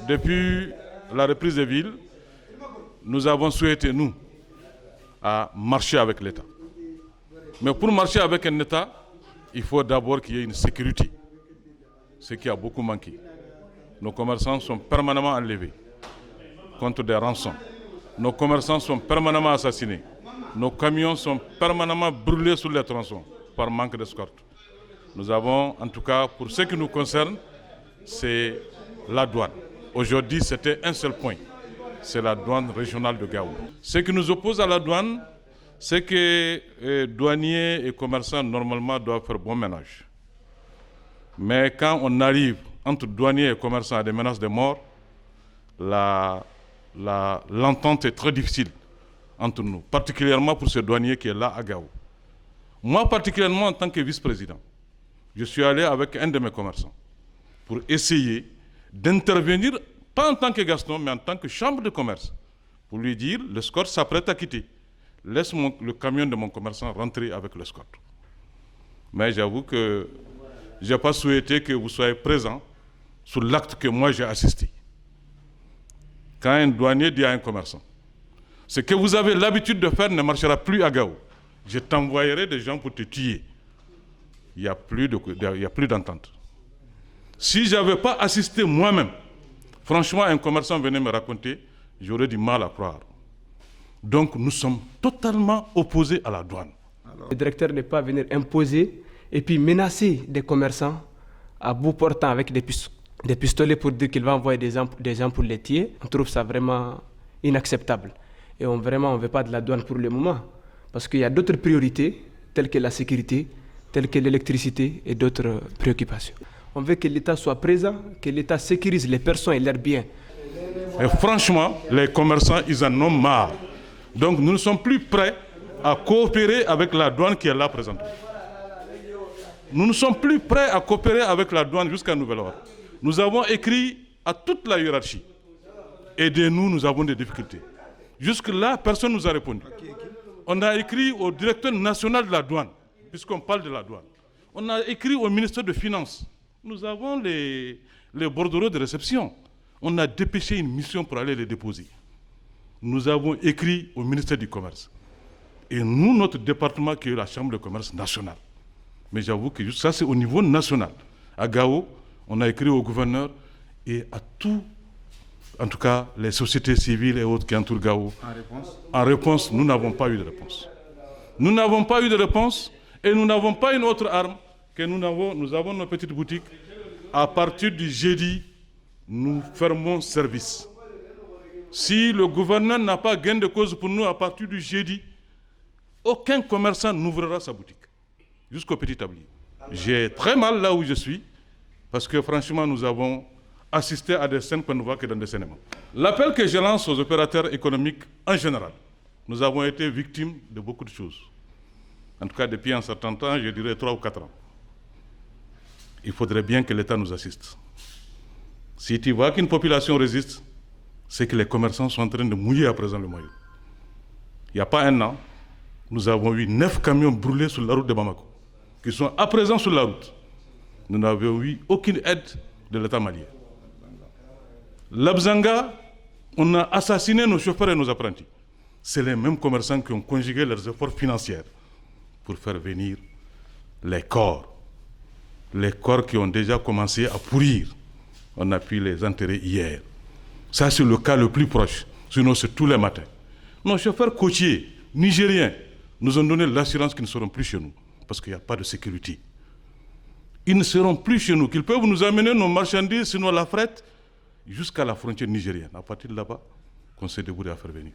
Depuis la reprise des villes, nous avons souhaité, nous, à marcher avec l'État. Mais pour marcher avec un État, il faut d'abord qu'il y ait une sécurité, ce qui a beaucoup manqué. Nos commerçants sont permanemment enlevés contre des rançons. Nos commerçants sont permanemment assassinés. Nos camions sont permanemment brûlés sous les tronçons par manque d'escorte. Nous avons, en tout cas, pour ce qui nous concerne, c'est la douane. Aujourd'hui, c'était un seul point, c'est la douane régionale de Gao. Ce qui nous oppose à la douane, c'est que douaniers et commerçants, normalement, doivent faire bon ménage. Mais quand on arrive entre douaniers et commerçants à des menaces de mort, l'entente est très difficile entre nous, particulièrement pour ce douanier qui est là à Gao. Moi, particulièrement en tant que vice-président, je suis allé avec un de mes commerçants pour essayer d'intervenir, pas en tant que Gaston, mais en tant que chambre de commerce, pour lui dire, l'escorte s'apprête à quitter. Laisse le camion de mon commerçant rentrer avec l'escorte. Mais j'avoue que je n'ai pas souhaité que vous soyez présent sur l'acte que moi j'ai assisté. Quand un douanier dit à un commerçant, ce que vous avez l'habitude de faire ne marchera plus à Gao. Je t'envoyerai des gens pour te tuer. Il n'y a plus d'entente. Si je n'avais pas assisté moi-même, franchement, un commerçant venait me raconter, j'aurais du mal à croire. Donc, nous sommes totalement opposés à la douane. Le directeur n'est pas venir imposer et puis menacer des commerçants à bout portant avec des pistolets pour dire qu'il va envoyer des gens pour les tuer. On trouve ça vraiment inacceptable. Et on ne veut pas de la douane pour le moment. Parce qu'il y a d'autres priorités, telles que la sécurité, telles que l'électricité et d'autres préoccupations. On veut que l'État soit présent, que l'État sécurise les personnes et leurs biens. Et franchement, les commerçants, ils en ont marre. Donc nous ne sommes plus prêts à coopérer avec la douane qui est là présente. Nous ne sommes plus prêts à coopérer avec la douane jusqu'à nouvel ordre. Nous avons écrit à toute la hiérarchie. Aidez-nous, nous avons des difficultés. Jusque-là, personne ne nous a répondu. On a écrit au directeur national de la douane, puisqu'on parle de la douane. On a écrit au ministère des Finances. Nous avons les bordereaux de réception. On a dépêché une mission pour aller les déposer. Nous avons écrit au ministère du Commerce. Et nous, notre département, qui est la Chambre de commerce nationale. Mais j'avoue que ça, c'est au niveau national. À Gao, on a écrit au gouverneur et à tout, en tout cas, les sociétés civiles et autres qui entourent Gao. En réponse, nous n'avons pas eu de réponse. Nous n'avons pas eu de réponse et nous n'avons pas une autre arme que nous avons nos petites boutiques. À partir du jeudi, nous fermons service. Si le gouverneur n'a pas gain de cause pour nous à partir du jeudi, aucun commerçant n'ouvrira sa boutique, jusqu'au petit tablier. J'ai très mal là où je suis, parce que franchement, nous avons assisté à des scènes qu'on ne voit que dans des cinémas. L'appel que je lance aux opérateurs économiques en général, nous avons été victimes de beaucoup de choses. En tout cas, depuis un certain temps, je dirais 3 ou 4 ans. Il faudrait bien que l'État nous assiste. Si tu vois qu'une population résiste, c'est que les commerçants sont en train de mouiller à présent le maillot. Il n'y a pas un an, nous avons eu 9 camions brûlés sur la route de Bamako, qui sont à présent sur la route. Nous n'avons eu aucune aide de l'État malien. L'Abzanga, on a assassiné nos chauffeurs et nos apprentis. C'est les mêmes commerçants qui ont conjugué leurs efforts financiers pour faire venir les corps qui ont déjà commencé à pourrir. On a pu les enterrer hier. Ça, c'est le cas le plus proche. Sinon, c'est tous les matins. Nos chauffeurs côtiers, nigériens, nous ont donné l'assurance qu'ils ne seront plus chez nous, parce qu'il n'y a pas de sécurité. Ils ne seront plus chez nous, qu'ils peuvent nous amener nos marchandises, sinon la fret, jusqu'à la frontière nigérienne. À partir de là-bas, qu'on s'est débrouillé à faire venir.